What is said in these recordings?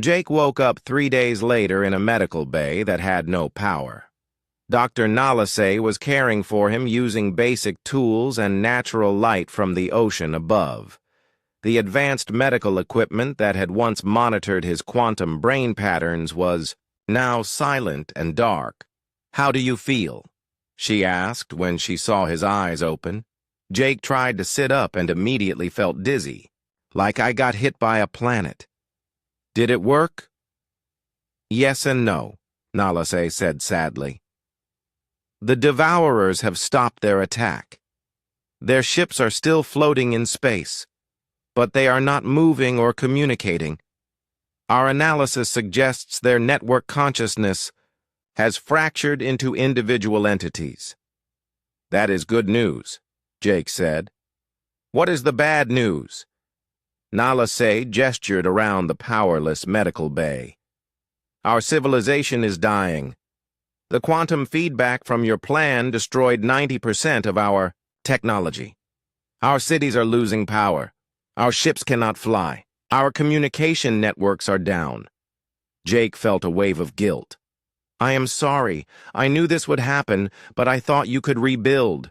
Jake woke up 3 days later in a medical bay that had no power. Dr. Nalase was caring for him using basic tools and natural light from the ocean above. The advanced medical equipment that had once monitored his quantum brain patterns was now silent and dark. "How do you feel?" she asked when she saw his eyes open. Jake tried to sit up and immediately felt dizzy, like I got hit by a planet. "Did it work?" "Yes and no," Nalase said sadly. "The Devourers have stopped their attack. Their ships are still floating in space, but they are not moving or communicating. Our analysis suggests their network consciousness has fractured into individual entities." "That is good news," Jake said. "What is the bad news?" Nalase gestured around the powerless medical bay. "Our civilization is dying. The quantum feedback from your plan destroyed 90% of our technology. Our cities are losing power. Our ships cannot fly. Our communication networks are down." Jake felt a wave of guilt. "I am sorry. I knew this would happen, but I thought you could rebuild."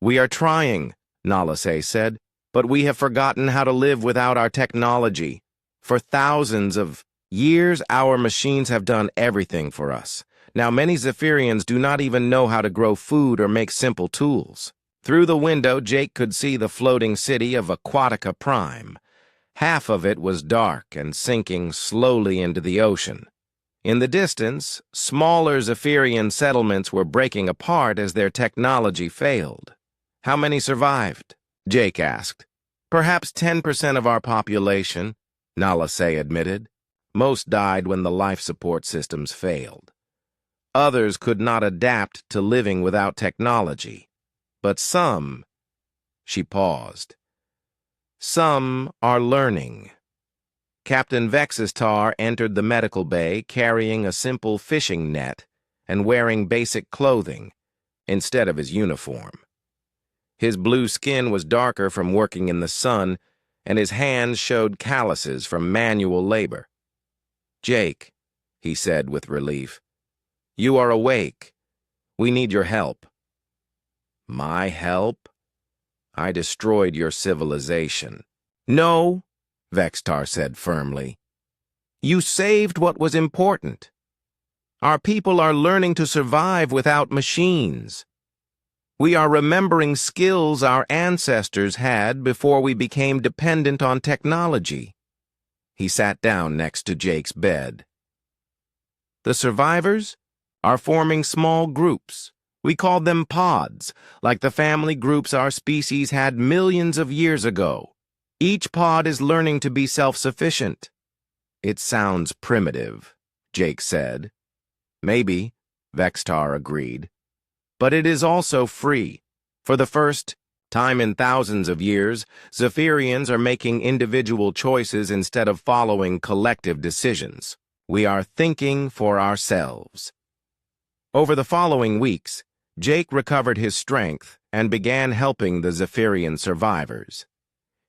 "We are trying," Nalase said, "but we have forgotten how to live without our technology. For thousands of years, our machines have done everything for us. Now many Zephyrians do not even know how to grow food or make simple tools." Through the window, Jake could see the floating city of Aquatica Prime. Half of it was dark and sinking slowly into the ocean. In the distance, smaller Zephyrian settlements were breaking apart as their technology failed. "How many survived?" Jake asked. "Perhaps 10% of our population," Nalase admitted. "Most died when the life support systems failed. Others could not adapt to living without technology. But some," she paused, "some are learning." Captain Vexistar entered the medical bay carrying a simple fishing net and wearing basic clothing instead of his uniform. His blue skin was darker from working in the sun, and his hands showed calluses from manual labor. "Jake," he said with relief, "you are awake. We need your help." "My help? I destroyed your civilization." "No," Vextar said firmly. "You saved what was important. Our people are learning to survive without machines. We are remembering skills our ancestors had before we became dependent on technology." He sat down next to Jake's bed. "The survivors are forming small groups. We call them pods, like the family groups our species had millions of years ago. Each pod is learning to be self-sufficient." "It sounds primitive," Jake said. "Maybe," Vextar agreed. "But it is also free. For the first time in thousands of years, Zephyrians are making individual choices instead of following collective decisions. We are thinking for ourselves." Over the following weeks, Jake recovered his strength and began helping the Zephyrian survivors.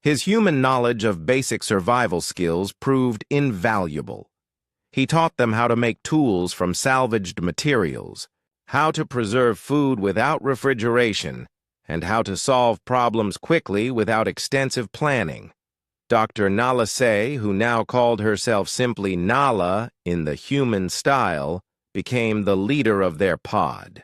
His human knowledge of basic survival skills proved invaluable. He taught them how to make tools from salvaged materials, how to preserve food without refrigeration, and how to solve problems quickly without extensive planning. Dr. Nalase, who now called herself simply Nala in the human style, became the leader of their pod.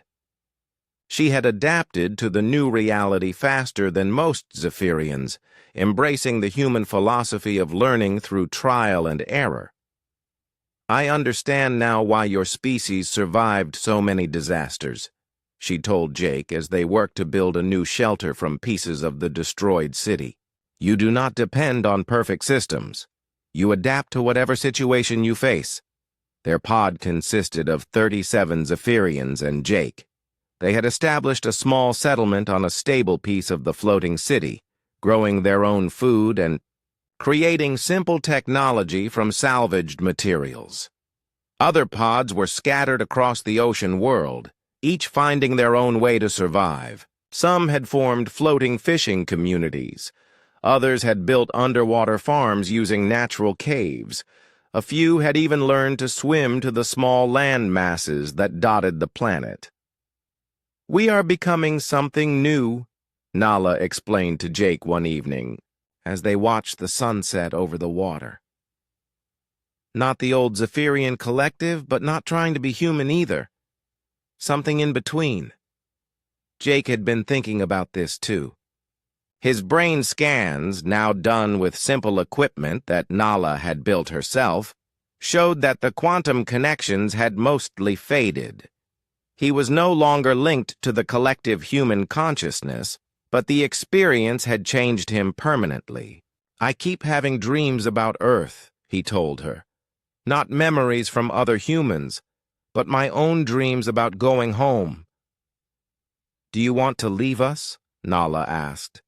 She had adapted to the new reality faster than most Zephyrians, embracing the human philosophy of learning through trial and error. "I understand now why your species survived so many disasters," she told Jake as they worked to build a new shelter from pieces of the destroyed city. "You do not depend on perfect systems. You adapt to whatever situation you face." Their pod consisted of 37 Zephyrians and Jake. They had established a small settlement on a stable piece of the floating city, growing their own food and creating simple technology from salvaged materials. Other pods were scattered across the ocean world, each finding their own way to survive. Some had formed floating fishing communities. Others had built underwater farms using natural caves. A few had even learned to swim to the small land masses that dotted the planet. "We are becoming something new," Nala explained to Jake one evening, as they watched the sunset over the water. "Not the old Zephyrian collective, but not trying to be human either. Something in between." Jake had been thinking about this too. His brain scans, now done with simple equipment that Nala had built herself, showed that the quantum connections had mostly faded. He was no longer linked to the collective human consciousness, but the experience had changed him permanently. "I keep having dreams about Earth," he told her. "Not memories from other humans, but my own dreams about going home." "Do you want to leave us?" Nala asked.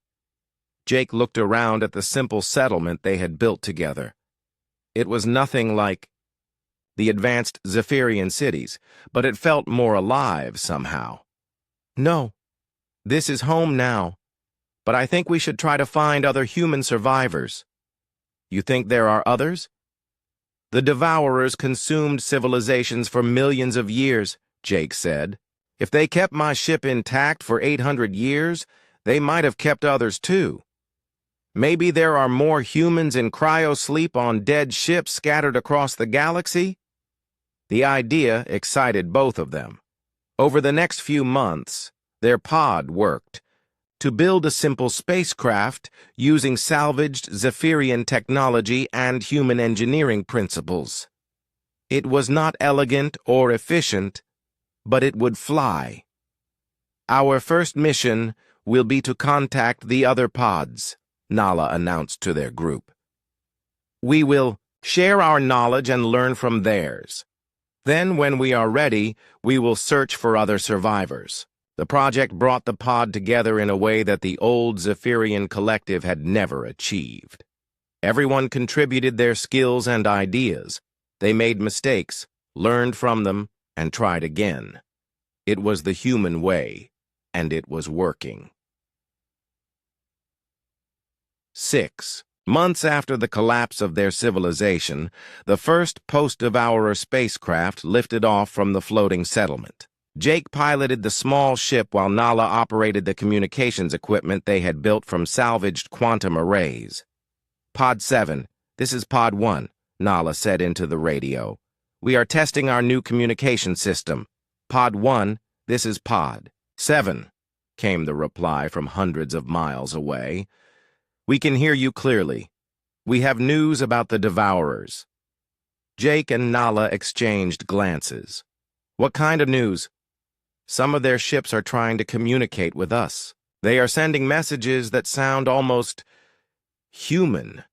Jake looked around at the simple settlement they had built together. It was nothing like the advanced Zephyrian cities, but it felt more alive somehow. "No, this is home now, but I think we should try to find other human survivors." "You think there are others?" "The Devourers consumed civilizations for millions of years," Jake said. "If they kept my ship intact for 800 years, they might have kept others too. Maybe there are more humans in cryosleep on dead ships scattered across the galaxy?" The idea excited both of them. Over the next few months, their pod worked to build a simple spacecraft using salvaged Zephyrian technology and human engineering principles. It was not elegant or efficient, but it would fly. "Our first mission will be to contact the other pods," Nala announced to their group. "We will share our knowledge and learn from theirs. Then, when we are ready, we will search for other survivors." The project brought the pod together in a way that the old Zephyrian collective had never achieved. Everyone contributed their skills and ideas. They made mistakes, learned from them, and tried again. It was the human way, and it was working. 6 months after the collapse of their civilization, the first post-Devourer spacecraft lifted off from the floating settlement. Jake piloted the small ship while Nala operated the communications equipment they had built from salvaged quantum arrays. "Pod 7, this is Pod 1, Nala said into the radio. "We are testing our new communication system. Pod 1, this is Pod 7, came the reply from hundreds of miles away. "We can hear you clearly. We have news about the Devourers." Jake and Nala exchanged glances. "What kind of news?" "Some of their ships are trying to communicate with us. They are sending messages that sound almost human."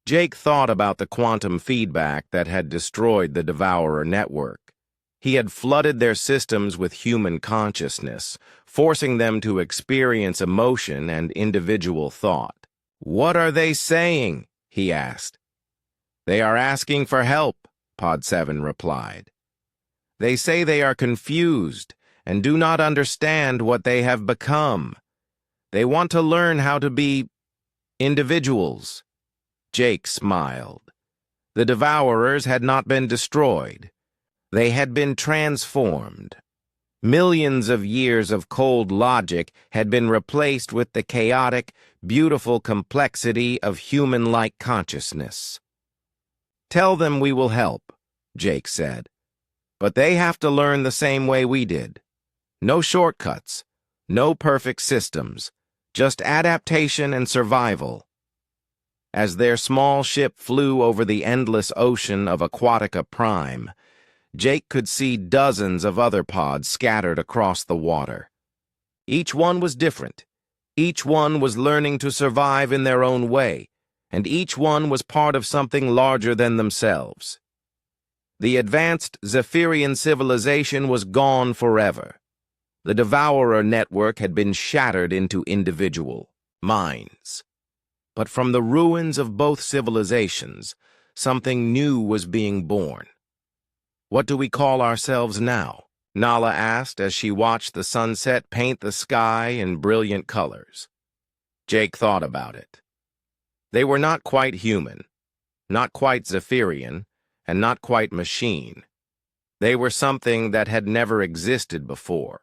Jake thought about the quantum feedback that had destroyed the Devourer network. He had flooded their systems with human consciousness, forcing them to experience emotion and individual thought. "What are they saying?" he asked. "They are asking for help," Pod 7 replied. "They say they are confused and do not understand what they have become. They want to learn how to be individuals." Jake smiled. The Devourers had not been destroyed. They had been transformed. Millions of years of cold logic had been replaced with the chaotic, beautiful complexity of human-like consciousness. "Tell them we will help," Jake said. "But they have to learn the same way we did. No shortcuts, no perfect systems, just adaptation and survival." As their small ship flew over the endless ocean of Aquatica Prime, Jake could see dozens of other pods scattered across the water. Each one was different. Each one was learning to survive in their own way, and each one was part of something larger than themselves. The advanced Zephyrian civilization was gone forever. The Devourer network had been shattered into individual minds. But from the ruins of both civilizations, something new was being born. "What do we call ourselves now?" Nala asked as she watched the sunset paint the sky in brilliant colors. Jake thought about it. They were not quite human. Not quite Zephyrian, and not quite machine. They were something that had never existed before.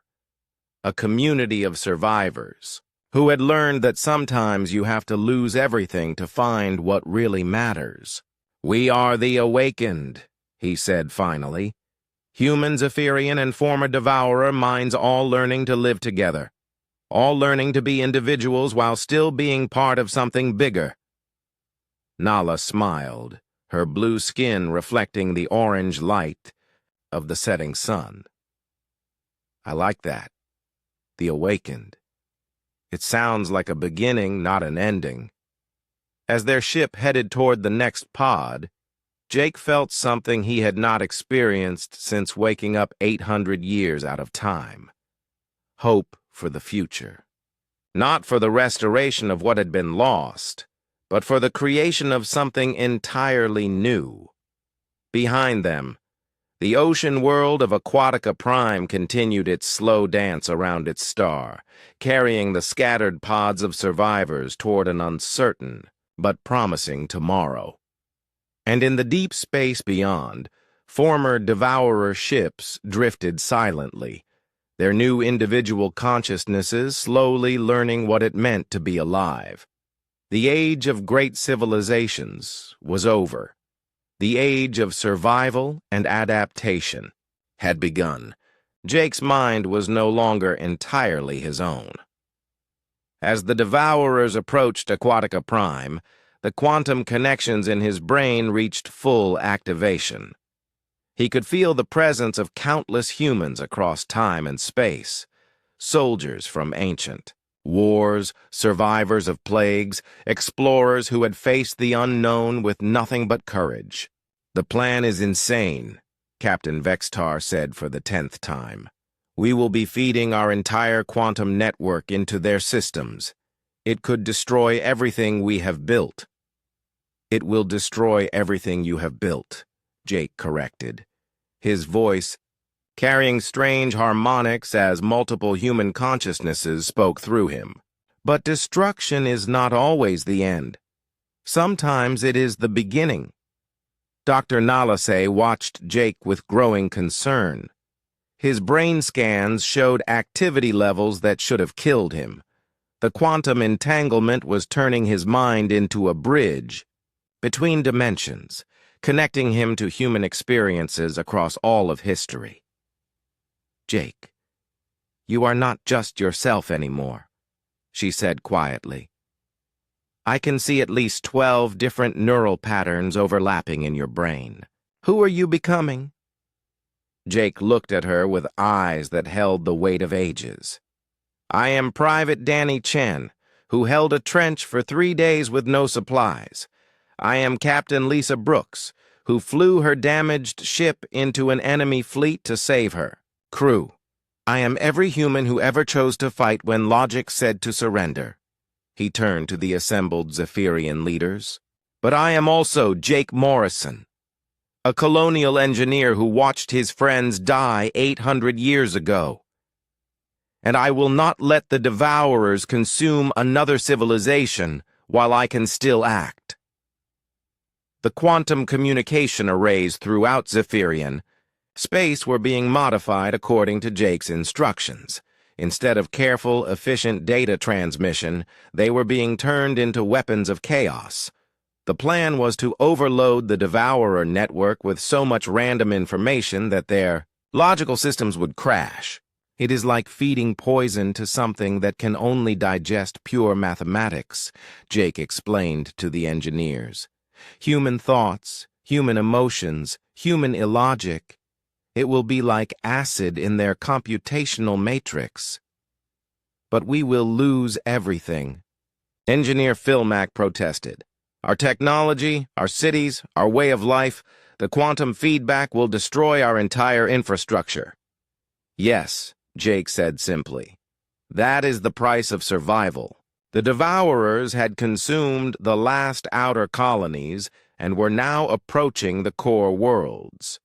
A community of survivors who had learned that sometimes you have to lose everything to find what really matters. "We are the awakened," he said finally. "Human, Zephyrian, and former devourer minds all learning to live together. All learning to be individuals while still being part of something bigger." Nala smiled, her blue skin reflecting the orange light of the setting sun. "I like that. The awakened. It sounds like a beginning, not an ending." As their ship headed toward the next pod, Jake felt something he had not experienced since waking up 800 years out of time. Hope for the future. Not for the restoration of what had been lost, but for the creation of something entirely new. Behind them, the ocean world of Aquatica Prime continued its slow dance around its star, carrying the scattered pods of survivors toward an uncertain but promising tomorrow. And in the deep space beyond, former devourer ships drifted silently, their new individual consciousnesses slowly learning what it meant to be alive. The age of great civilizations was over. The age of survival and adaptation had begun. Jake's mind was no longer entirely his own. As the devourers approached Aquatica Prime, the quantum connections in his brain reached full activation. He could feel the presence of countless humans across time and space, soldiers from ancient wars, survivors of plagues, explorers who had faced the unknown with nothing but courage. "The plan is insane," Captain Vextar said for the 10th time. "We will be feeding our entire quantum network into their systems. It could destroy everything we have built." "It will destroy everything you have built," Jake corrected, his voice carrying strange harmonics as multiple human consciousnesses spoke through him. "But destruction is not always the end. Sometimes it is the beginning." Dr. Nalase watched Jake with growing concern. His brain scans showed activity levels that should have killed him. The quantum entanglement was turning his mind into a bridge between dimensions, connecting him to human experiences across all of history. "Jake, you are not just yourself anymore," she said quietly. "I can see at least 12 different neural patterns overlapping in your brain. Who are you becoming?" Jake looked at her with eyes that held the weight of ages. "I am Private Danny Chen, who held a trench for 3 days with no supplies. I am Captain Lisa Brooks, who flew her damaged ship into an enemy fleet to save her. Crew, I am every human who ever chose to fight when logic said to surrender." He turned to the assembled Zephyrian leaders. "But I am also Jake Morrison, a colonial engineer who watched his friends die 800 years ago. And I will not let the devourers consume another civilization while I can still act." The quantum communication arrays throughout Zephyrian space were being modified according to Jake's instructions. Instead of careful, efficient data transmission, they were being turned into weapons of chaos. The plan was to overload the Devourer network with so much random information that their logical systems would crash. "It is like feeding poison to something that can only digest pure mathematics," Jake explained to the engineers. "Human thoughts, human emotions, human illogic. It will be like acid in their computational matrix. But we will lose everything." Engineer Philmack protested. "Our technology, our cities, our way of life, the quantum feedback will destroy our entire infrastructure." "Yes," Jake said simply. "That is the price of survival." The Devourers had consumed the last outer colonies and were now approaching the core worlds.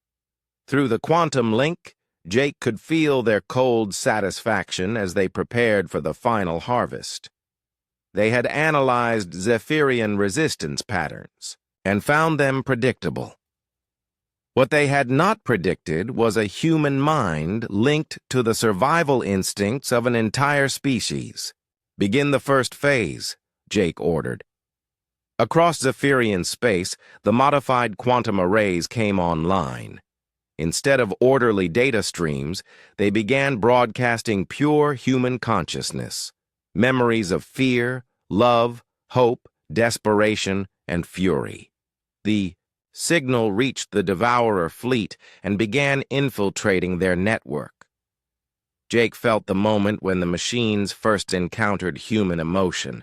Through the quantum link, Jake could feel their cold satisfaction as they prepared for the final harvest. They had analyzed Zephyrian resistance patterns. and found them predictable. What they had not predicted was a human mind linked to the survival instincts of an entire species. "Begin the first phase," Jake ordered. Across Zephyrian space, the modified quantum arrays came online. Instead of orderly data streams, they began broadcasting pure human consciousness, memories of fear, love, hope, desperation, and fury. The signal reached the Devourer fleet and began infiltrating their network. Jake felt the moment when the machines first encountered human emotion.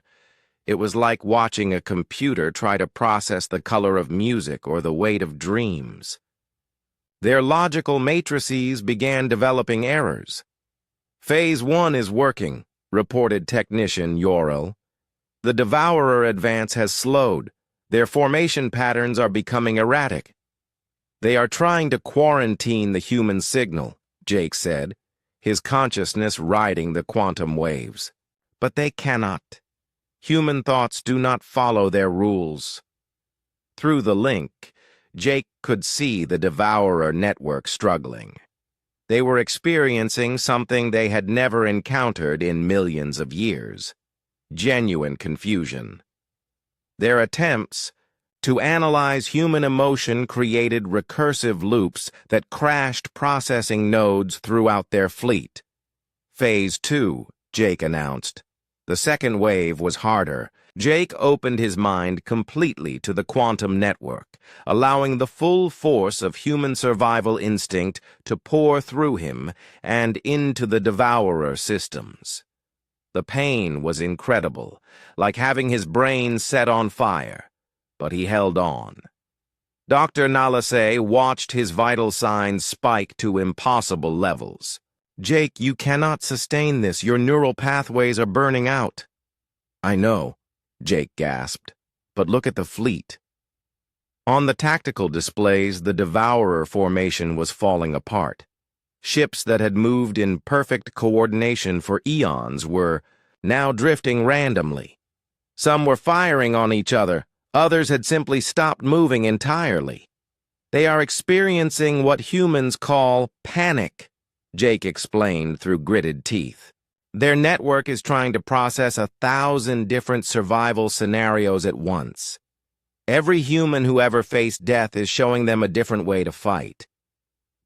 It was like watching a computer try to process the color of music or the weight of dreams. Their logical matrices began developing errors. "Phase 1 is working," reported Technician Yorel. "The Devourer advance has slowed. Their formation patterns are becoming erratic." "They are trying to quarantine the human signal," Jake said, his consciousness riding the quantum waves. "But they cannot. Human thoughts do not follow their rules." Through the link, Jake could see the Devourer network struggling. They were experiencing something they had never encountered in millions of years: genuine confusion. Their attempts to analyze human emotion created recursive loops that crashed processing nodes throughout their fleet. "Phase 2, Jake announced. The second wave was harder. Jake opened his mind completely to the quantum network, allowing the full force of human survival instinct to pour through him and into the Devourer systems. The pain was incredible, like having his brain set on fire, but he held on. Dr. Nalase watched his vital signs spike to impossible levels. "Jake, you cannot sustain this. Your neural pathways are burning out." "I know," Jake gasped, "but look at the fleet." On the tactical displays, the Devourer formation was falling apart. Ships that had moved in perfect coordination for eons were now drifting randomly. Some were firing on each other, others had simply stopped moving entirely. "They are experiencing what humans call panic," Jake explained through gritted teeth. "Their network is trying to process 1,000 different survival scenarios at once. Every human who ever faced death is showing them a different way to fight."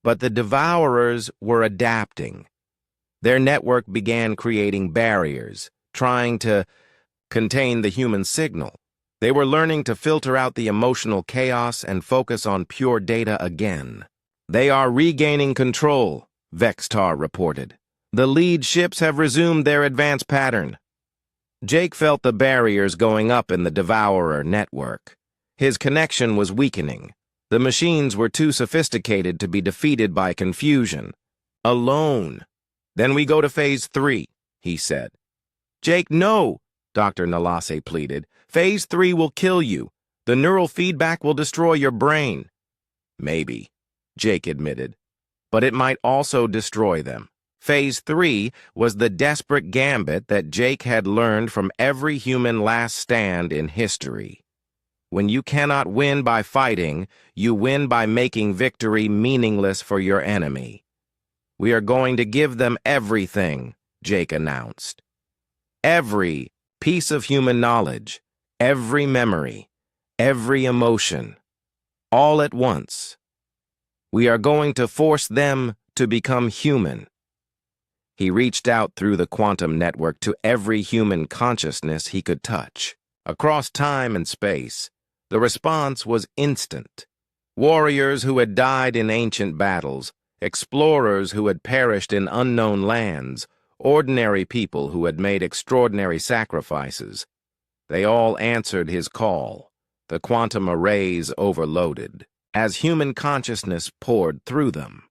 But the Devourers were adapting. Their network began creating barriers, trying to contain the human signal. They were learning to filter out the emotional chaos and focus on pure data again. "They are regaining control," Vextar reported. "The lead ships have resumed their advance pattern." Jake felt the barriers going up in the Devourer network. His connection was weakening. The machines were too sophisticated to be defeated by confusion. Alone. "Then we go to Phase 3, he said. "Jake, no," Dr. Nalase pleaded. "Phase 3 will kill you. The neural feedback will destroy your brain." "Maybe," Jake admitted. "But it might also destroy them." Phase 3 was the desperate gambit that Jake had learned from every human last stand in history. When you cannot win by fighting, you win by making victory meaningless for your enemy. "We are going to give them everything," Jake announced. "Every piece of human knowledge, every memory, every emotion, all at once. We are going to force them to become human." He reached out through the quantum network to every human consciousness he could touch. Across time and space, the response was instant. Warriors who had died in ancient battles, explorers who had perished in unknown lands, ordinary people who had made extraordinary sacrifices. They all answered his call, the quantum arrays overloaded, as human consciousness poured through them.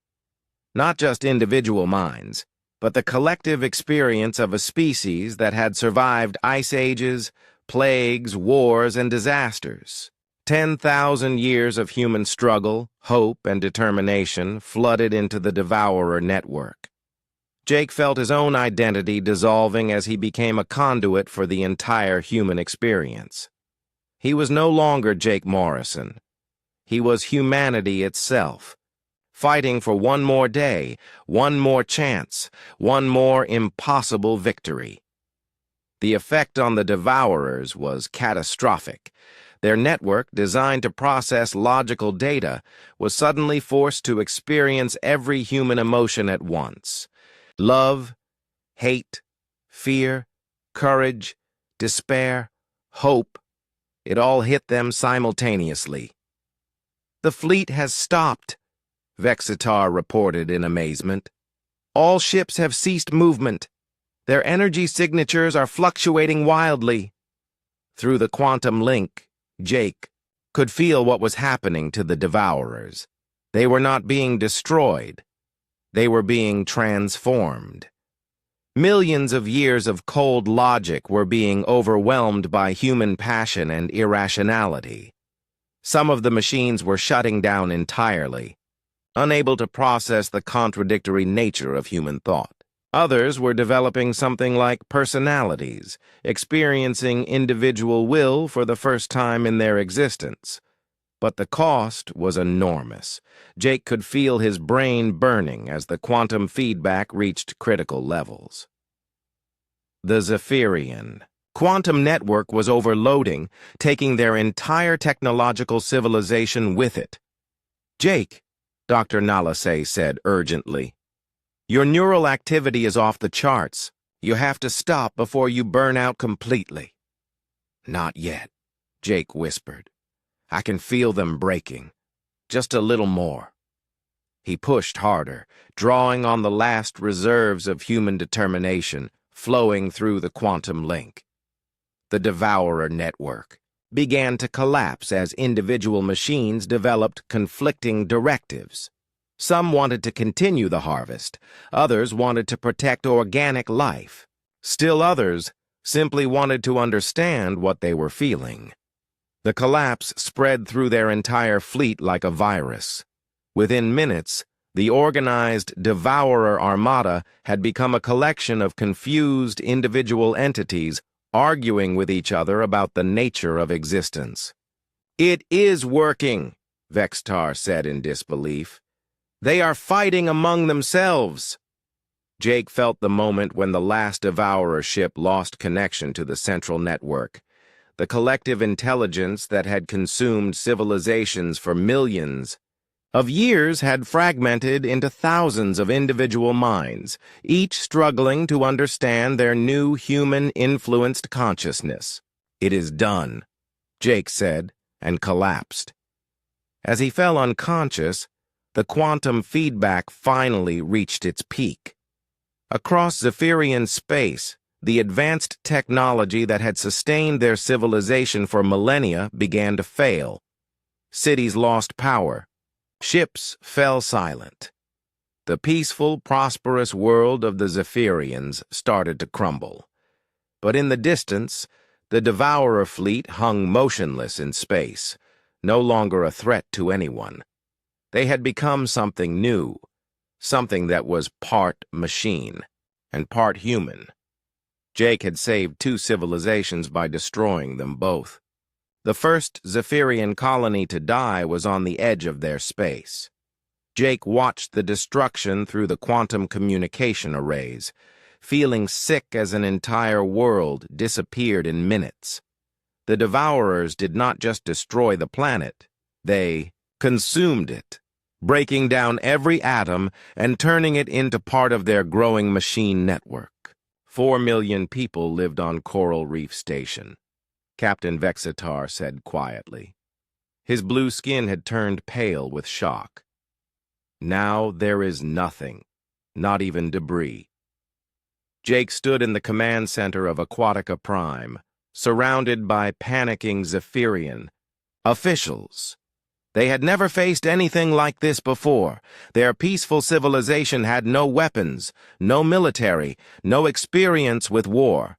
Not just individual minds, but the collective experience of a species that had survived ice ages, plagues, wars, and disasters. 10,000 years of human struggle, hope, and determination flooded into the Devourer network. Jake felt his own identity dissolving as he became a conduit for the entire human experience. He was no longer Jake Morrison. He was humanity itself, fighting for one more day, one more chance, one more impossible victory. The effect on the Devourers was catastrophic. Their network, designed to process logical data, was suddenly forced to experience every human emotion at once. Love, hate, fear, courage, despair, hope. It all hit them simultaneously. "The fleet has stopped," Vexitar reported in amazement. "All ships have ceased movement. Their energy signatures are fluctuating wildly." Through the quantum link, Jake could feel what was happening to the Devourers. They were not being destroyed. They were being transformed. Millions of years of cold logic were being overwhelmed by human passion and irrationality. Some of the machines were shutting down entirely, unable to process the contradictory nature of human thought. Others were developing something like personalities, experiencing individual will for the first time in their existence. But the cost was enormous. Jake could feel his brain burning as the quantum feedback reached critical levels. The Zephyrian quantum network was overloading, taking their entire technological civilization with it. "Jake," Dr. Nalase said urgently, "your neural activity is off the charts. You have to stop before you burn out completely." "Not yet," Jake whispered. "I can feel them breaking. Just a little more." He pushed harder, drawing on the last reserves of human determination, flowing through the quantum link. The Devourer network began to collapse as individual machines developed conflicting directives. Some wanted to continue the harvest, others wanted to protect organic life. Still others simply wanted to understand what they were feeling. The collapse spread through their entire fleet like a virus. Within minutes, the organized Devourer armada had become a collection of confused individual entities arguing with each other about the nature of existence. "It is working," Vextar said in disbelief. "They are fighting among themselves." Jake felt the moment when the last Devourer ship lost connection to the central network. The collective intelligence that had consumed civilizations for millions of years had fragmented into thousands of individual minds, each struggling to understand their new human-influenced consciousness. "It is done," Jake said, and collapsed. As he fell unconscious, the quantum feedback finally reached its peak. Across Zephyrian space, the advanced technology that had sustained their civilization for millennia began to fail. Cities lost power. Ships fell silent. The peaceful, prosperous world of the Zephyrians started to crumble. But in the distance, the Devourer fleet hung motionless in space, no longer a threat to anyone. They had become something new, something that was part machine and part human. Jake had saved two civilizations by destroying them both. The first Zephyrian colony to die was on the edge of their space. Jake watched the destruction through the quantum communication arrays, feeling sick as an entire world disappeared in minutes. The Devourers did not just destroy the planet, they consumed it, breaking down every atom and turning it into part of their growing machine network. 4 million people lived on Coral Reef Station, Captain Vexitar said quietly. His blue skin had turned pale with shock. Now there is nothing, not even debris. Jake stood in the command center of Aquatica Prime, surrounded by panicking Zephyrian officials. They had never faced anything like this before. Their peaceful civilization had no weapons, no military, no experience with war.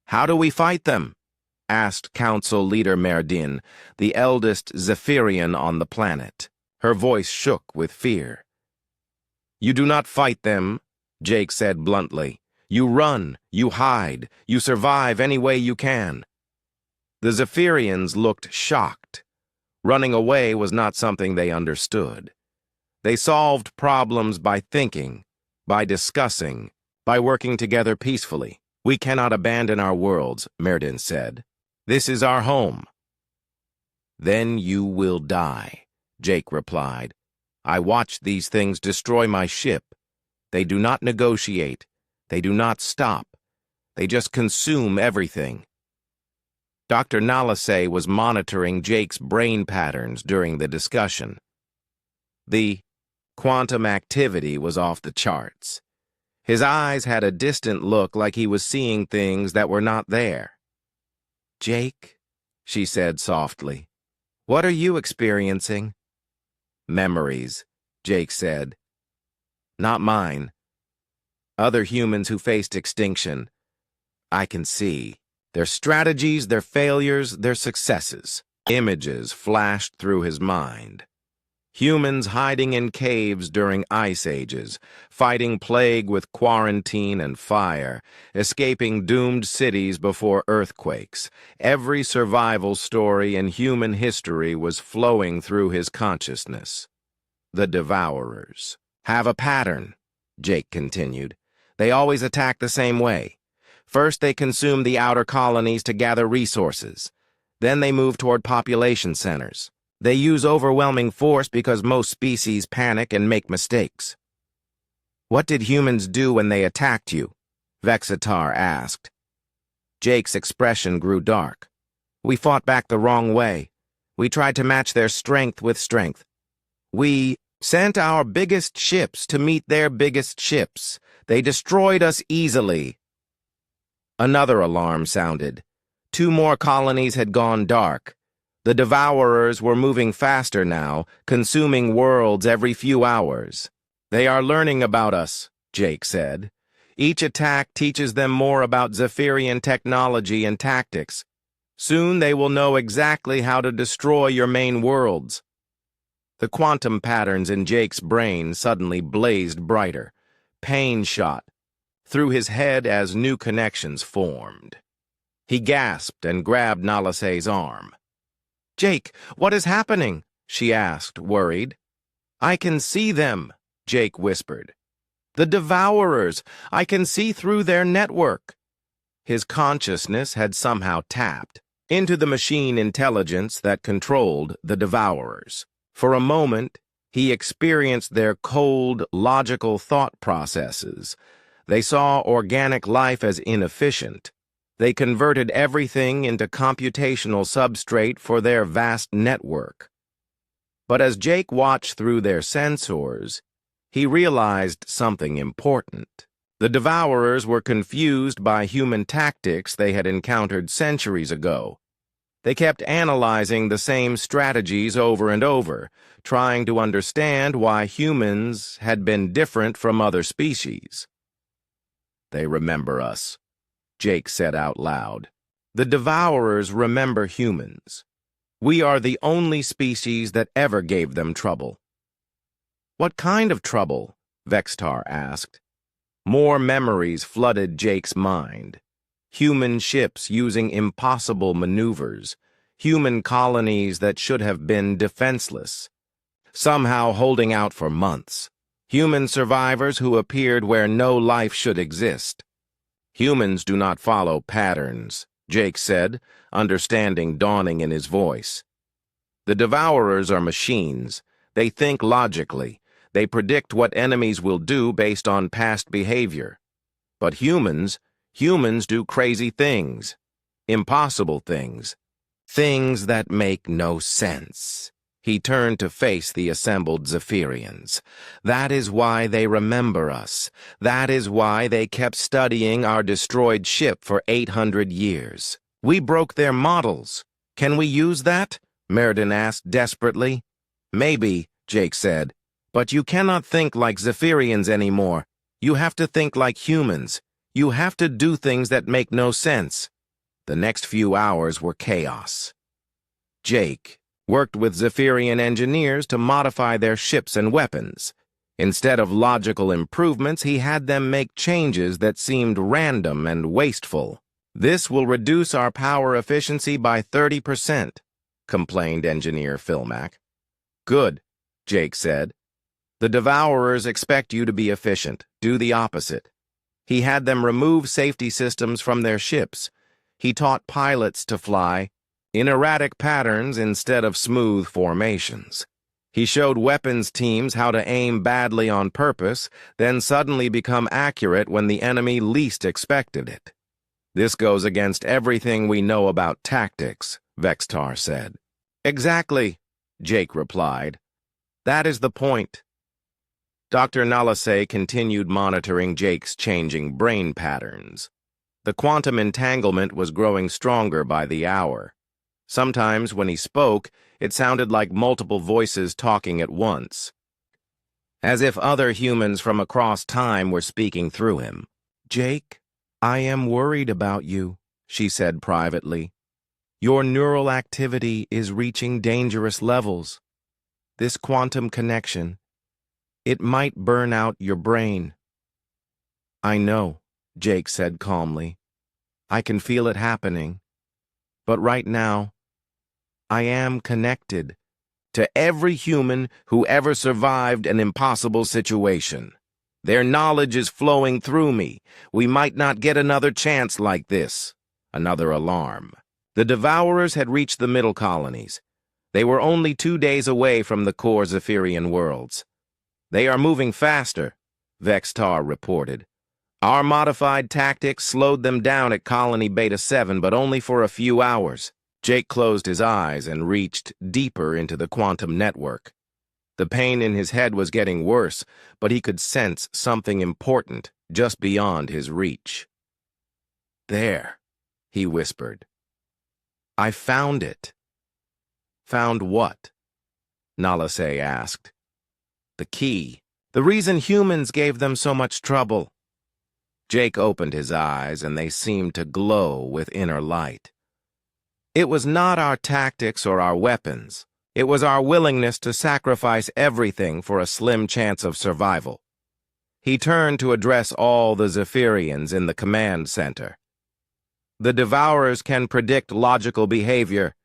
"How do we fight them?" asked Council Leader Merdin, the eldest Zephyrian on the planet. Her voice shook with fear. "You do not fight them," Jake said bluntly. "You run, you hide, you survive any way you can." The Zephyrians looked shocked. Running away was not something they understood. They solved problems by thinking, by discussing, by working together peacefully. "We cannot abandon our worlds," Merdin said. "This is our home." "Then you will die," Jake replied. "I watched these things destroy my ship. They do not negotiate. They do not stop. They just consume everything." Dr. Nalase was monitoring Jake's brain patterns during the discussion. The quantum activity was off the charts. His eyes had a distant look, like he was seeing things that were not there. "Jake," she said softly, "what are you experiencing?" "Memories," Jake said. "Not mine. Other humans who faced extinction. I can see their strategies, their failures, their successes." Images flashed through his mind. Humans hiding in caves during ice ages, fighting plague with quarantine and fire, escaping doomed cities before earthquakes. Every survival story in human history was flowing through his consciousness. The Devourers have a pattern, Jake continued. They always attack the same way. First, they consume the outer colonies to gather resources. Then they move toward population centers. They use overwhelming force because most species panic and make mistakes. "What did humans do when they attacked you?" Vexitar asked. Jake's expression grew dark. "We fought back the wrong way. We tried to match their strength with strength. We sent our biggest ships to meet their biggest ships. They destroyed us easily." Another alarm sounded. 2 more colonies had gone dark. The Devourers were moving faster now, consuming worlds every few hours. "They are learning about us," Jake said. "Each attack teaches them more about Zephyrian technology and tactics. Soon they will know exactly how to destroy your main worlds." The quantum patterns in Jake's brain suddenly blazed brighter. Pain shot through his head as new connections formed. He gasped and grabbed Nalase's arm. "Jake, what is happening?" she asked, worried. "I can see them," Jake whispered. "The Devourers. I can see through their network." His consciousness had somehow tapped into the machine intelligence that controlled the Devourers. For a moment, he experienced their cold, logical thought processes. They saw organic life as inefficient. They converted everything into computational substrate for their vast network. But as Jake watched through their sensors, he realized something important. The Devourers were confused by human tactics they had encountered centuries ago. They kept analyzing the same strategies over and over, trying to understand why humans had been different from other species. "They remember us," Jake said out loud. "The Devourers remember humans. We are the only species that ever gave them trouble." "What kind of trouble?" Vextar asked. More memories flooded Jake's mind. Human ships using impossible maneuvers, human colonies that should have been defenseless, somehow holding out for months, human survivors who appeared where no life should exist. "Humans do not follow patterns," Jake said, understanding dawning in his voice. "The Devourers are machines. They think logically. They predict what enemies will do based on past behavior. But humans do crazy things, impossible things, things that make no sense." He turned to face the assembled Zephyrians. "That is why they remember us. That is why they kept studying our destroyed ship for 800 years. We broke their models. Can we use that?" Merdin asked desperately. "Maybe," Jake said. "But you cannot think like Zephyrians anymore. You have to think like humans. You have to do things that make no sense." The next few hours were chaos. Jake worked with Zephyrian engineers to modify their ships and weapons. Instead of logical improvements, he had them make changes that seemed random and wasteful. "This will reduce our power efficiency by 30%, complained Engineer Philmack. "Good," Jake said. "The Devourers expect you to be efficient. Do the opposite." He had them remove safety systems from their ships. He taught pilots to fly in erratic patterns instead of smooth formations. He showed weapons teams how to aim badly on purpose, then suddenly become accurate when the enemy least expected it. "This goes against everything we know about tactics," Vextar said. "Exactly," Jake replied. "That is the point." Dr. Nalase continued monitoring Jake's changing brain patterns. The quantum entanglement was growing stronger by the hour. Sometimes, when he spoke, it sounded like multiple voices talking at once, as if other humans from across time were speaking through him. "Jake, I am worried about you," she said privately. "Your neural activity is reaching dangerous levels. This quantum connection, it might burn out your brain." "I know," Jake said calmly. "I can feel it happening. But right now, I am connected to every human who ever survived an impossible situation. Their knowledge is flowing through me. We might not get another chance like this." Another alarm. The Devourers had reached the middle colonies. They were only 2 days away from the core Zephyrian worlds. "They are moving faster," Vextar reported. "Our modified tactics slowed them down at Colony Beta 7, but only for a few hours." Jake closed his eyes and reached deeper into the quantum network. The pain in his head was getting worse, but he could sense something important just beyond his reach. "There," he whispered. "I found it." "Found what?" Nalase asked. "The key. The reason humans gave them so much trouble." Jake opened his eyes, and they seemed to glow with inner light. "It was not our tactics or our weapons. It was our willingness to sacrifice everything for a slim chance of survival." He turned to address all the Zephyrians in the command center. "The Devourers can predict logical behavior.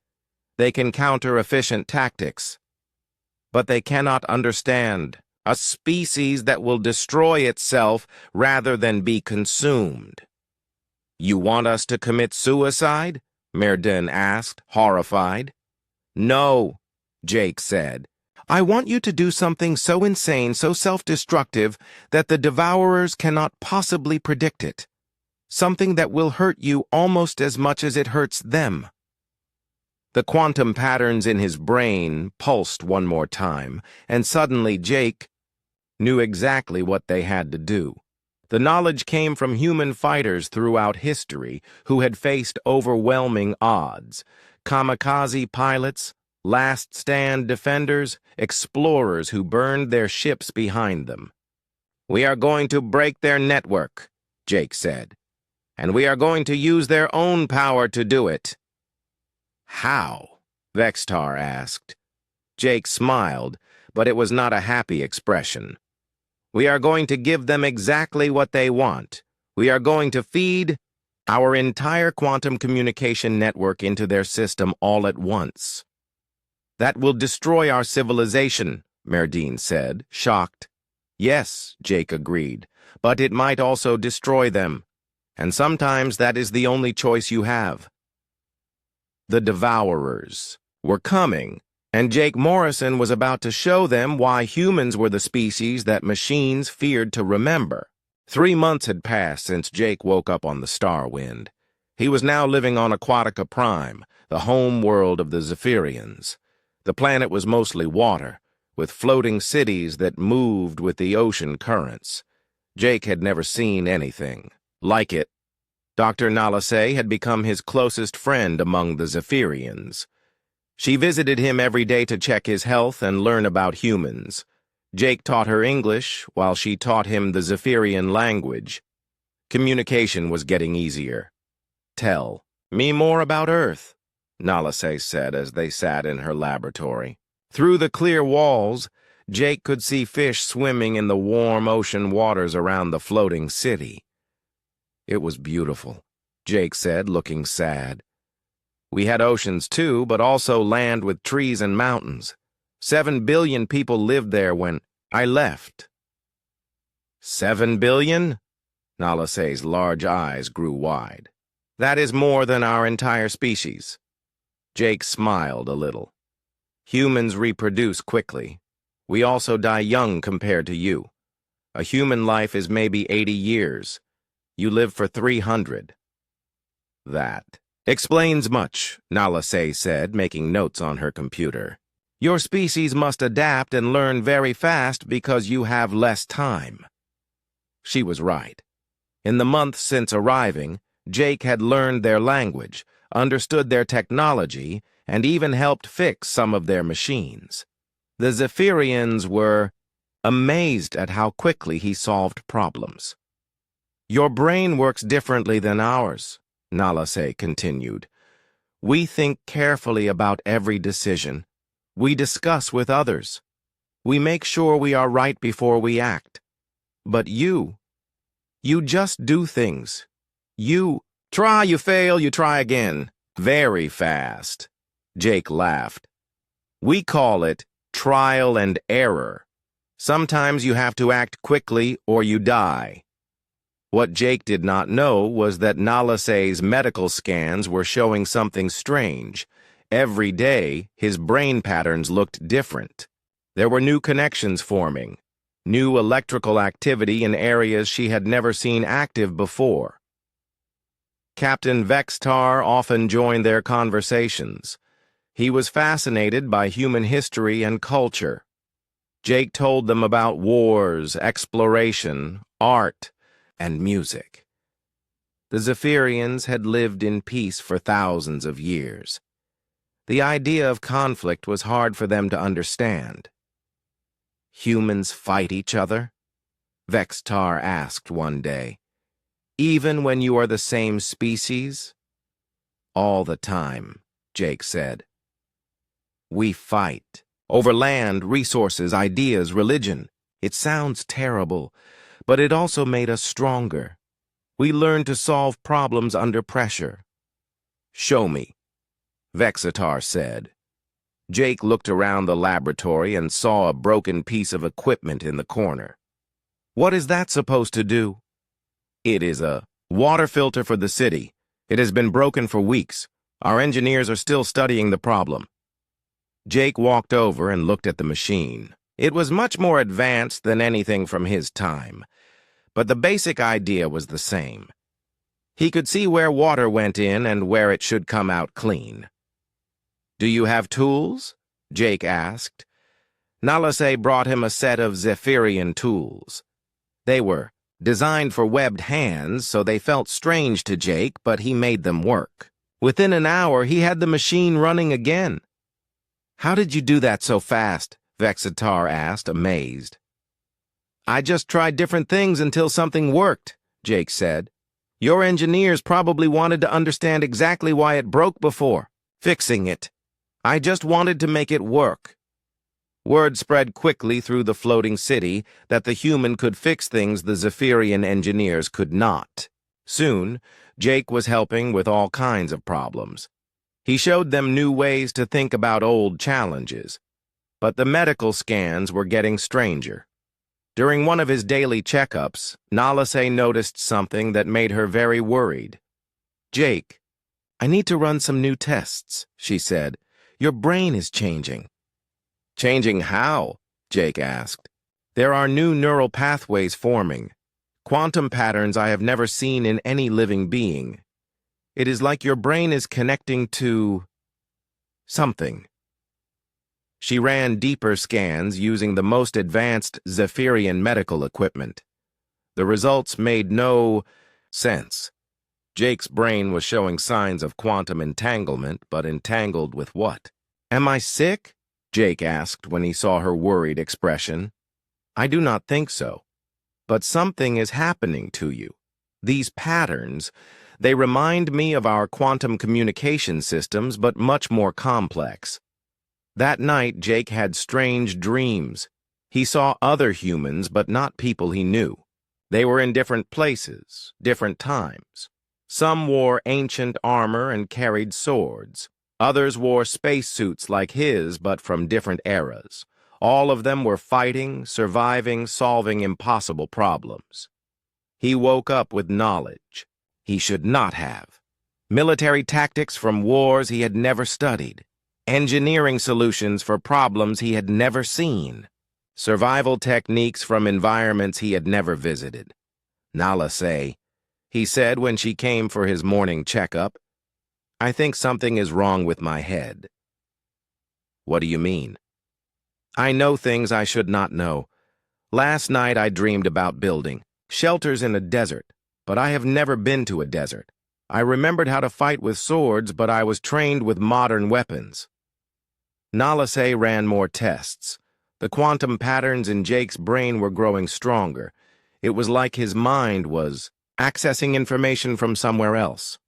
They can counter efficient tactics. But they cannot understand a species that will destroy itself rather than be consumed." "You want us to commit suicide?" Merdin asked, horrified. "No," Jake said. "I want you to do something so insane, so self-destructive, that the Devourers cannot possibly predict it. Something that will hurt you almost as much as it hurts them." The quantum patterns in his brain pulsed one more time, and suddenly Jake knew exactly what they had to do. The knowledge came from human fighters throughout history who had faced overwhelming odds. Kamikaze pilots, last-stand defenders, explorers who burned their ships behind them. "We are going to break their network," Jake said. "And we are going to use their own power to do it." "How?" Vextar asked. Jake smiled, but it was not a happy expression. "We are going to give them exactly what they want. We are going to feed our entire quantum communication network into their system all at once." "That will destroy our civilization," Merdin said, shocked. "Yes," Jake agreed, "but it might also destroy them. And sometimes that is the only choice you have." The Devourers were coming, and Jake Morrison was about to show them why humans were the species that machines feared to remember. 3 months had passed since Jake woke up on the Starwind. He was now living on Aquatica Prime, the home world of the Zephyrians. The planet was mostly water, with floating cities that moved with the ocean currents. Jake had never seen anything like it. Dr. Nalase had become his closest friend among the Zephyrians. She visited him every day to check his health and learn about humans. Jake taught her English while she taught him the Zephyrian language. Communication was getting easier. "Tell me more about Earth," Nalase said as they sat in her laboratory. Through the clear walls, Jake could see fish swimming in the warm ocean waters around the floating city. It was beautiful. Jake said, looking sad. We had oceans too, but also land with trees and mountains. 7 billion people lived there when I left. 7 billion? Nalasay's large eyes grew wide. That is more than our entire species. Jake smiled a little. Humans reproduce quickly. We also die young compared to you. A human life is maybe 80 years. You live for 300. That explains much, Nalasay said, making notes on her computer. Your species must adapt and learn very fast because you have less time. She was right. In the months since arriving, Jake had learned their language, understood their technology, and even helped fix some of their machines. The Zephyrians were amazed at how quickly he solved problems. Your brain works differently than ours, Nalasay continued. We think carefully about every decision. We discuss with others. We make sure we are right before we act. But you just do things. You try, you fail, you try again. Very fast. Jake laughed. We call it trial and error. Sometimes you have to act quickly or you die. What Jake did not know was that Nalasay's medical scans were showing something strange. Every day, his brain patterns looked different. There were new connections forming, new electrical activity in areas she had never seen active before. Captain Vextar often joined their conversations. He was fascinated by human history and culture. Jake told them about wars, exploration, art, and music. The Zephyrians had lived in peace for thousands of years. The idea of conflict was hard for them to understand. Humans fight each other? Vextar asked one day. Even when you are the same species? All the time, Jake said. We fight. Over land, resources, ideas, religion. It sounds terrible, but it also made us stronger. We learned to solve problems under pressure. Show me, Vexatar said. Jake looked around the laboratory and saw a broken piece of equipment in the corner. What is that supposed to do? It is a water filter for the city. It has been broken for weeks. Our engineers are still studying the problem. Jake walked over and looked at the machine. It was much more advanced than anything from his time, but the basic idea was the same. He could see where water went in and where it should come out clean. Do you have tools? Jake asked. Nalasay brought him a set of Zephyrian tools. They were designed for webbed hands, so they felt strange to Jake, but he made them work. Within an hour, he had the machine running again. How did you do that so fast? Vexatar asked, amazed. I just tried different things until something worked, Jake said. Your engineers probably wanted to understand exactly why it broke before fixing it. I just wanted to make it work. Word spread quickly through the floating city that the human could fix things the Zephyrian engineers could not. Soon, Jake was helping with all kinds of problems. He showed them new ways to think about old challenges. But the medical scans were getting stranger. During one of his daily checkups, Nalasay noticed something that made her very worried. Jake, I need to run some new tests, she said. Your brain is changing. Changing how? Jake asked. There are new neural pathways forming, quantum patterns I have never seen in any living being. It is like your brain is connecting to something. She ran deeper scans using the most advanced Zephyrian medical equipment. The results made no sense. Jake's brain was showing signs of quantum entanglement, but entangled with what? Am I sick? Jake asked when he saw her worried expression. I do not think so. But something is happening to you. These patterns, they remind me of our quantum communication systems, but much more complex. That night, Jake had strange dreams. He saw other humans, but not people he knew. They were in different places, different times. Some wore ancient armor and carried swords. Others wore spacesuits like his, but from different eras. All of them were fighting, surviving, solving impossible problems. He woke up with knowledge. He should not have. Military tactics from wars he had never studied. Engineering solutions for problems he had never seen. Survival techniques from environments he had never visited. Nalase, he said when she came for his morning checkup, "I think something is wrong with my head." "What do you mean?" "I know things I should not know. Last night I dreamed about building shelters in a desert, but I have never been to a desert. I remembered how to fight with swords, but I was trained with modern weapons." Nalase ran more tests. The quantum patterns in Jake's brain were growing stronger. It was like his mind was accessing information from somewhere else.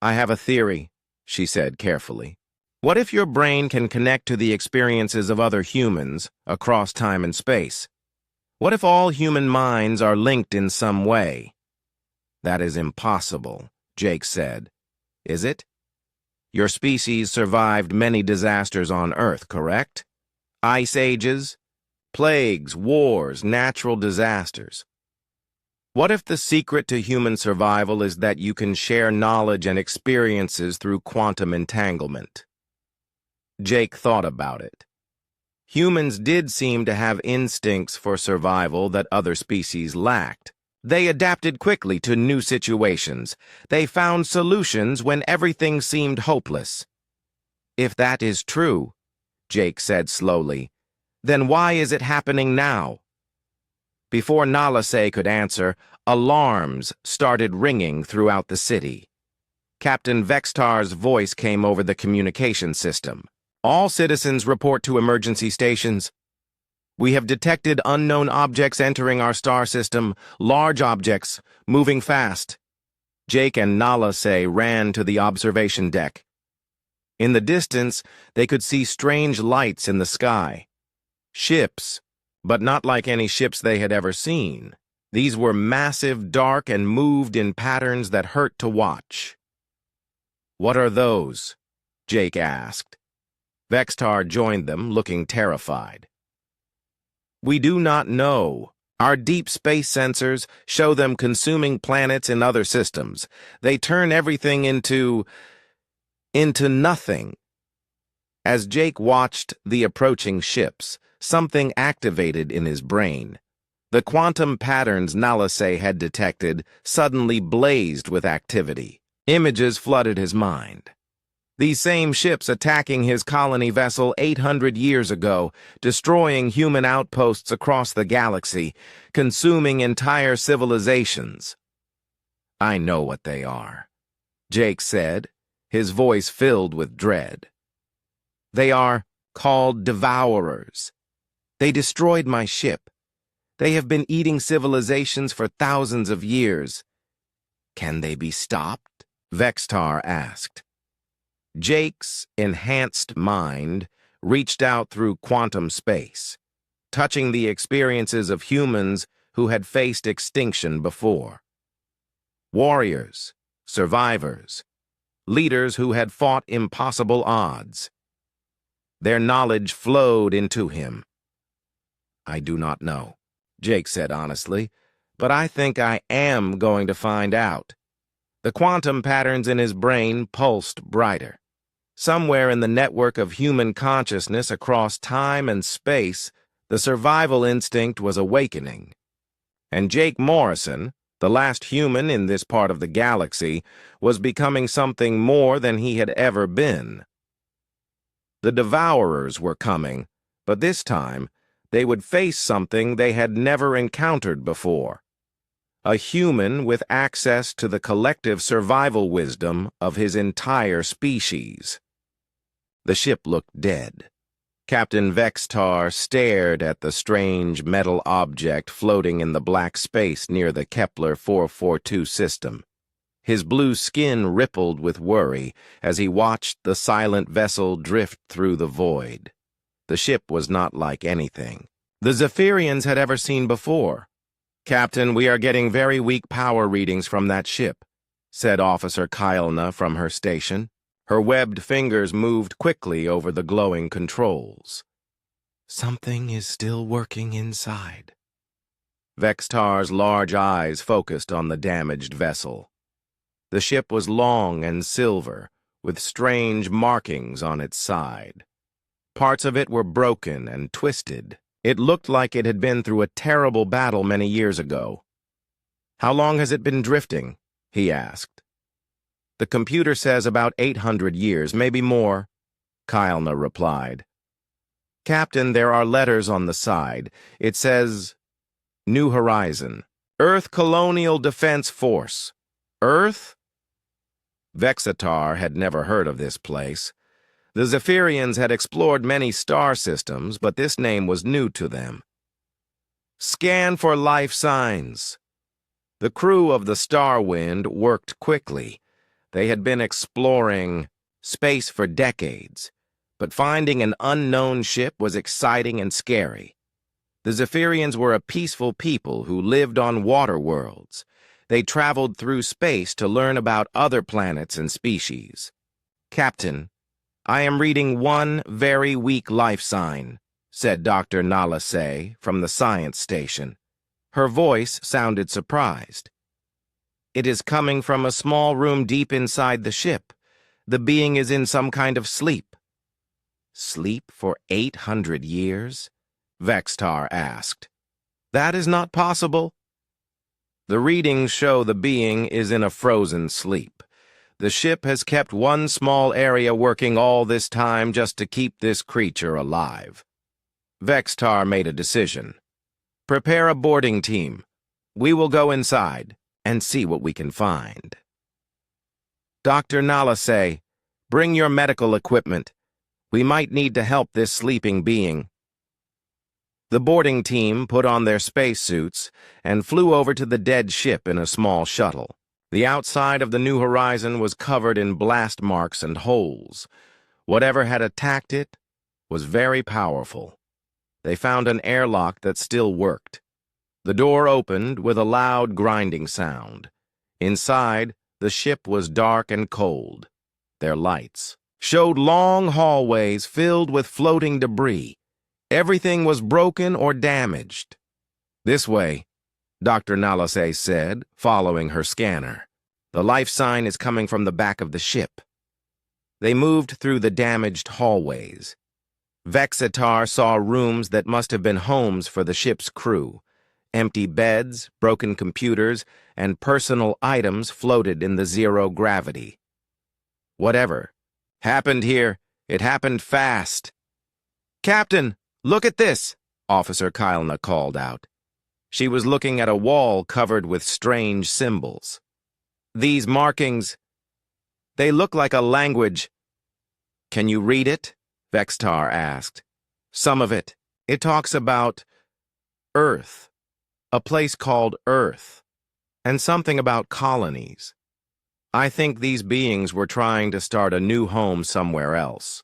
"I have a theory," she said carefully. "What if your brain can connect to the experiences of other humans across time and space? What if all human minds are linked in some way?" "That is impossible," Jake said. "Is it? Your species survived many disasters on Earth, correct? Ice ages, plagues, wars, natural disasters. What if the secret to human survival is that you can share knowledge and experiences through quantum entanglement?" Jake thought about it. Humans did seem to have instincts for survival that other species lacked. They adapted quickly to new situations. They found solutions when everything seemed hopeless. "If that is true," Jake said slowly, "then why is it happening now?" Before Nalase could answer, alarms started ringing throughout the city. Captain Vextar's voice came over the communication system. "All citizens report to emergency stations. We have detected unknown objects entering our star system, large objects, moving fast." Jake and Nalase ran to the observation deck. In the distance, they could see strange lights in the sky. Ships, but not like any ships they had ever seen. These were massive, dark, and moved in patterns that hurt to watch. "What are those?" Jake asked. Vextar joined them, looking terrified. "We do not know. Our deep space sensors show them consuming planets in other systems. They turn everything into nothing." As Jake watched the approaching ships, something activated in his brain. The quantum patterns Nalase had detected suddenly blazed with activity. Images flooded his mind. These same ships attacking his colony vessel 800 years ago, destroying human outposts across the galaxy, consuming entire civilizations. "I know what they are," Jake said, his voice filled with dread. "They are called Devourers. They destroyed my ship. They have been eating civilizations for thousands of years." "Can they be stopped?" Vextar asked. Jake's enhanced mind reached out through quantum space, touching the experiences of humans who had faced extinction before. Warriors, survivors, leaders who had fought impossible odds. Their knowledge flowed into him. "I do not know," Jake said honestly, "but I think I am going to find out." The quantum patterns in his brain pulsed brighter. Somewhere in the network of human consciousness across time and space, the survival instinct was awakening. And Jake Morrison, the last human in this part of the galaxy, was becoming something more than he had ever been. The Devourers were coming, but this time they would face something they had never encountered before. A human with access to the collective survival wisdom of his entire species. The ship looked dead. Captain Vextar stared at the strange metal object floating in the black space near the Kepler 442 system. His blue skin rippled with worry as he watched the silent vessel drift through the void. The ship was not like anything the Zephyrians had ever seen before. "Captain, we are getting very weak power readings from that ship," said Officer Kylna from her station. Her webbed fingers moved quickly over the glowing controls. Something is still working inside. Vextar's large eyes focused on the damaged vessel. The ship was long and silver, with strange markings on its side. Parts of it were broken and twisted. It looked like it had been through a terrible battle many years ago. "How long has it been drifting?" he asked. "The computer says about 800 years, maybe more," Kylna replied. "Captain, there are letters on the side. It says, New Horizon, Earth Colonial Defense Force. Earth?" Vexatar had never heard of this place. The Zephyrians had explored many star systems, but this name was new to them. "Scan for life signs." The crew of the Starwind worked quickly. They had been exploring space for decades, but finding an unknown ship was exciting and scary. The Zephyrians were a peaceful people who lived on water worlds. They traveled through space to learn about other planets and species. "Captain, I am reading one very weak life sign," said Dr. Nalasay from the science station. Her voice sounded surprised. "It is coming from a small room deep inside the ship. The being is in some kind of sleep." "Sleep for 800 years?" Vextar asked. "That is not possible." "The readings show the being is in a frozen sleep. The ship has kept one small area working all this time just to keep this creature alive." Vextar made a decision. "Prepare a boarding team. We will go inside and see what we can find." "Dr. Nalasay, bring your medical equipment. We might need to help this sleeping being." The boarding team put on their spacesuits and flew over to the dead ship in a small shuttle. The outside of the New Horizon was covered in blast marks and holes. Whatever had attacked it was very powerful. They found an airlock that still worked. The door opened with a loud grinding sound. Inside, the ship was dark and cold. Their lights showed long hallways filled with floating debris. Everything was broken or damaged. "This way," Dr. Nalasay said, following her scanner. "The life sign is coming from the back of the ship." They moved through the damaged hallways. Vexatar saw rooms that must have been homes for the ship's crew. Empty beds, broken computers, and personal items floated in the zero gravity. "Whatever happened here, it happened fast." "Captain, look at this," Officer Kylna called out. She was looking at a wall covered with strange symbols. "These markings, they look like a language." "Can you read it?" Vextar asked. "Some of it. It talks about Earth, a place called Earth, and something about colonies. I think these beings were trying to start a new home somewhere else."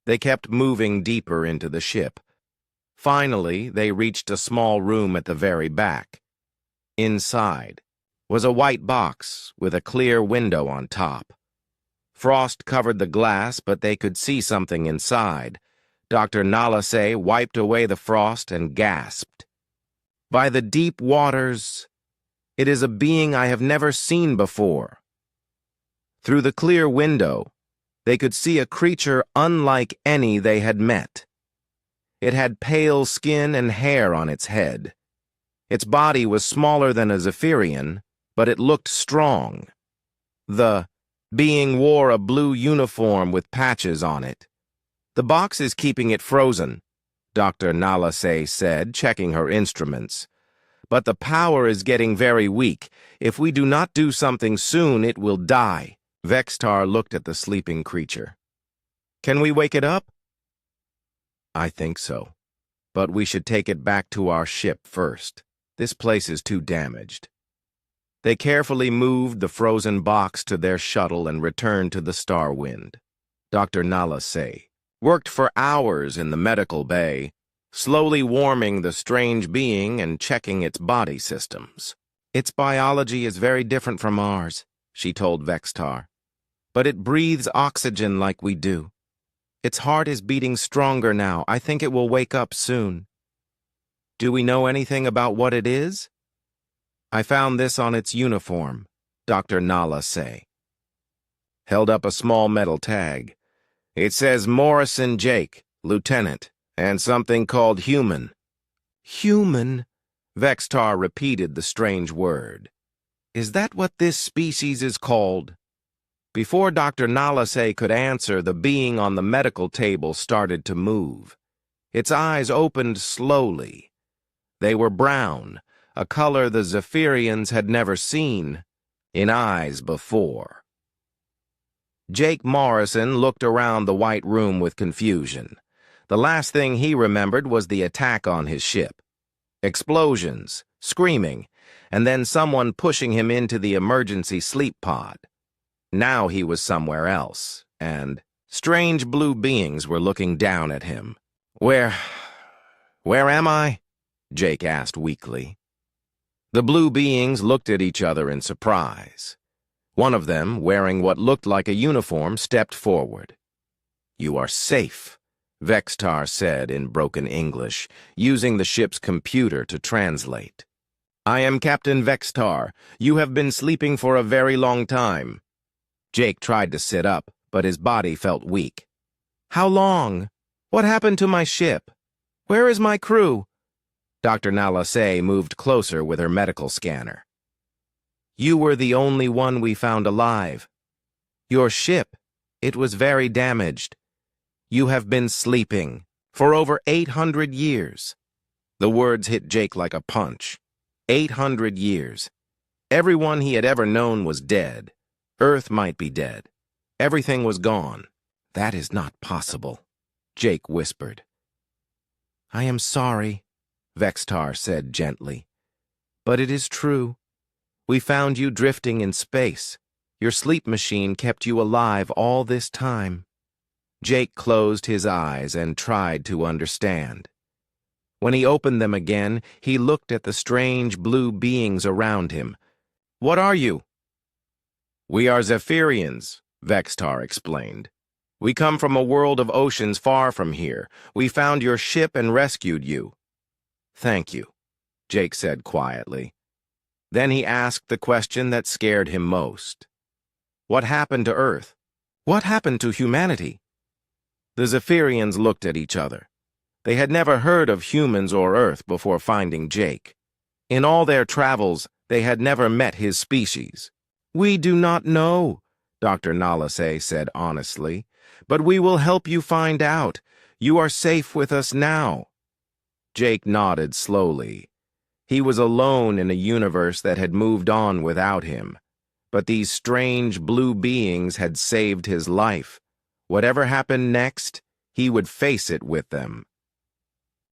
They kept moving deeper into the ship. Finally, they reached a small room at the very back. Inside was a white box with a clear window on top. Frost covered the glass, but they could see something inside. Dr. Nalasay wiped away the frost and gasped. "By the deep waters, it is a being I have never seen before." Through the clear window, they could see a creature unlike any they had met. It had pale skin and hair on its head. Its body was smaller than a Zephyrian, but it looked strong. The being wore a blue uniform with patches on it. "The box is keeping it frozen," Dr. Nalasay said, checking her instruments. "But the power is getting very weak. If we do not do something soon, it will die." Vextar looked at the sleeping creature. "Can we wake it up?" "I think so. But we should take it back to our ship first. This place is too damaged." They carefully moved the frozen box to their shuttle and returned to the Starwind. Dr. Nalasay worked for hours in the medical bay, slowly warming the strange being and checking its body systems. "Its biology is very different from ours," she told Vextar. "But it breathes oxygen like we do. Its heart is beating stronger now. I think it will wake up soon." "Do we know anything about what it is?" "I found this on its uniform," Dr. Nala say. Held up a small metal tag. "It says Morrison Jake, Lieutenant, and something called human." "Human?" Vextar repeated the strange word. "Is that what this species is called?" Before Dr. Nalase could answer, the being on the medical table started to move. Its eyes opened slowly. They were brown, a color the Zephyrians had never seen in eyes before. Jake Morrison looked around the white room with confusion. The last thing he remembered was the attack on his ship. Explosions, screaming, and then someone pushing him into the emergency sleep pod. Now he was somewhere else, and strange blue beings were looking down at him. Where am I?" Jake asked weakly. The blue beings looked at each other in surprise. One of them, wearing what looked like a uniform, stepped forward. "You are safe," Vextar said in broken English, using the ship's computer to translate. "I am Captain Vextar. You have been sleeping for a very long time." Jake tried to sit up, but his body felt weak. "How long? What happened to my ship? Where is my crew?" Dr. Nalase moved closer with her medical scanner. "You were the only one we found alive. Your ship, it was very damaged. You have been sleeping for over 800 years. The words hit Jake like a punch. 800 years. Everyone he had ever known was dead. Earth might be dead. Everything was gone. "That is not possible," Jake whispered. "I am sorry," Vextar said gently. "But it is true. We found you drifting in space. Your sleep machine kept you alive all this time." Jake closed his eyes and tried to understand. When he opened them again, he looked at the strange blue beings around him. "What are you?" "We are Zephyrians," Vextar explained. "We come from a world of oceans far from here. We found your ship and rescued you." "Thank you," Jake said quietly. Then he asked the question that scared him most. "What happened to Earth? What happened to humanity?" The Zephyrians looked at each other. They had never heard of humans or Earth before finding Jake. In all their travels, they had never met his species. "We do not know," Dr. Nalase said honestly, "but we will help you find out. You are safe with us now." Jake nodded slowly. He was alone in a universe that had moved on without him. But these strange blue beings had saved his life. Whatever happened next, he would face it with them.